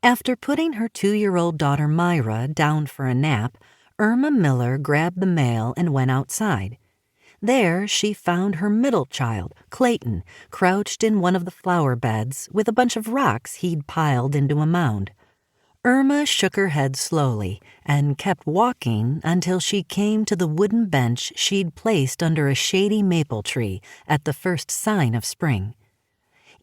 After putting her 2-year-old daughter Myra down for a nap, Irma Miller grabbed the mail and went outside. There she found her middle child, Clayton, crouched in one of the flower beds with a bunch of rocks he'd piled into a mound. Irma shook her head slowly and kept walking until she came to the wooden bench she'd placed under a shady maple tree at the first sign of spring.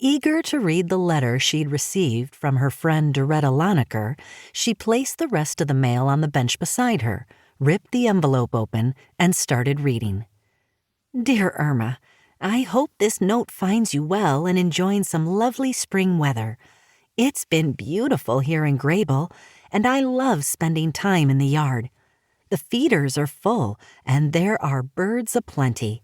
Eager to read the letter she'd received from her friend Doretta Schwartz, she placed the rest of the mail on the bench beside her, ripped the envelope open, and started reading. Dear Irma, I hope this note finds you well and enjoying some lovely spring weather. It's been beautiful here in Grable, and I love spending time in the yard. The feeders are full, and there are birds aplenty.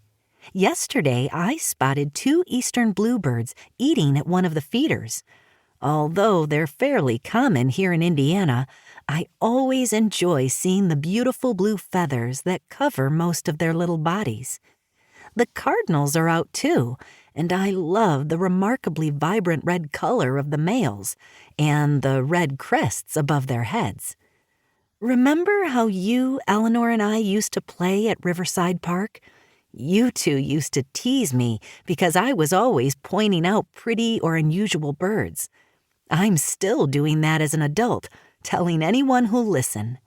Yesterday, I spotted 2 eastern bluebirds eating at one of the feeders. Although they're fairly common here in Indiana, I always enjoy seeing the beautiful blue feathers that cover most of their little bodies. The cardinals are out too, and I love the remarkably vibrant red color of the males and the red crests above their heads. Remember how you, Eleanor, and I used to play at Riverside Park? You two used to tease me because I was always pointing out pretty or unusual birds. I'm still doing that as an adult, telling anyone who'll listen.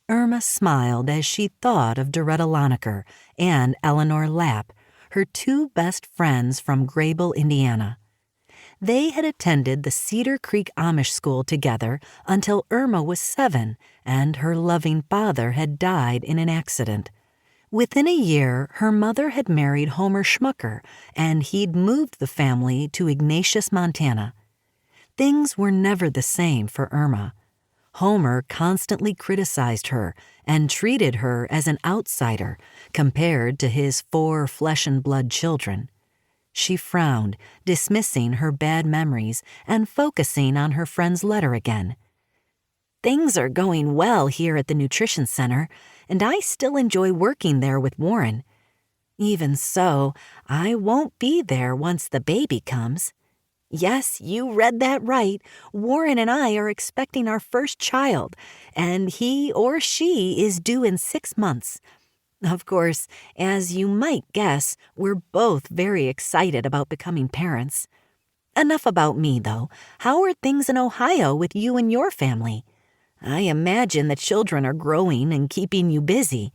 Irma smiled as she thought of Doretta Schwartz and Eleanor Lapp, her 2 best friends from Grable, Indiana. They had attended the Cedar Creek Amish school together until Irma was 7 and her loving father had died in an accident. Within a year, her mother had married Homer Schmucker, and he'd moved the family to Ignatius, Montana. Things were never the same for Irma. Homer constantly criticized her and treated her as an outsider compared to his 4 flesh-and-blood children. She frowned, dismissing her bad memories and focusing on her friend's letter again. Things are going well here at the Nutrition Center, and I still enjoy working there with Warren. Even so, I won't be there once the baby comes. Yes, you read that right. Warren and I are expecting our first child, and he or she is due in 6 months. Of course, as you might guess, we're both very excited about becoming parents. Enough about me, though. How are things in Ohio with you and your family? I imagine the children are growing and keeping you busy.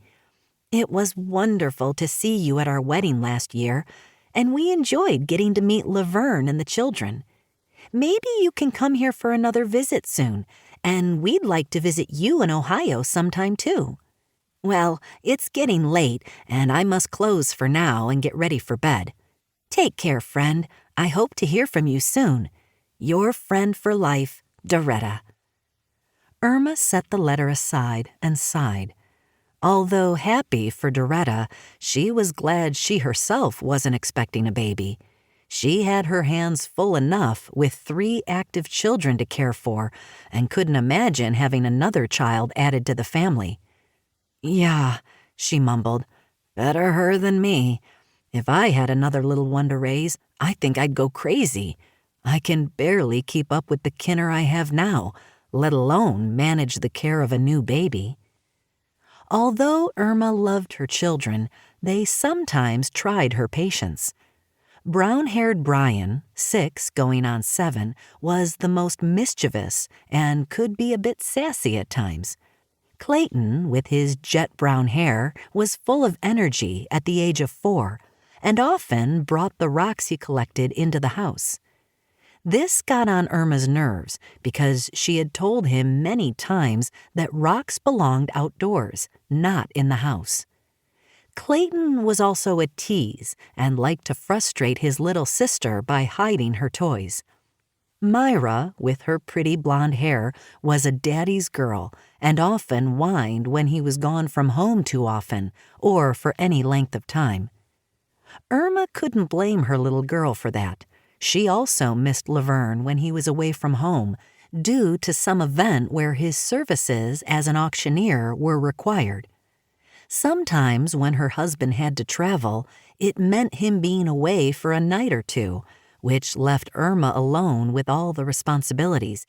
It was wonderful to see you at our wedding last year, and we enjoyed getting to meet Laverne and the children. Maybe you can come here for another visit soon, and we'd like to visit you in Ohio sometime too. Well, it's getting late, and I must close for now and get ready for bed. Take care, friend. I hope to hear from you soon. Your friend for life, Doretta. Irma set the letter aside and sighed. Although happy for Doretta, she was glad she herself wasn't expecting a baby. She had her hands full enough with 3 active children to care for and couldn't imagine having another child added to the family. Yeah, she mumbled, better her than me. If I had another little one to raise, I think I'd go crazy. I can barely keep up with the kinner I have now, let alone manage the care of a new baby. Although Irma loved her children, they sometimes tried her patience. Brown-haired Brian, 6 going on 7, was the most mischievous and could be a bit sassy at times. Clayton, with his jet brown hair, was full of energy at the age of 4 and often brought the rocks he collected into the house. This got on Irma's nerves because she had told him many times that rocks belonged outdoors, not in the house. Clayton was also a tease and liked to frustrate his little sister by hiding her toys. Myra, with her pretty blonde hair, was a daddy's girl and often whined when he was gone from home too often or for any length of time. Irma couldn't blame her little girl for that. She also missed Laverne when he was away from home, due to some event where his services as an auctioneer were required. Sometimes when her husband had to travel, it meant him being away for a night or two, which left Irma alone with all the responsibilities,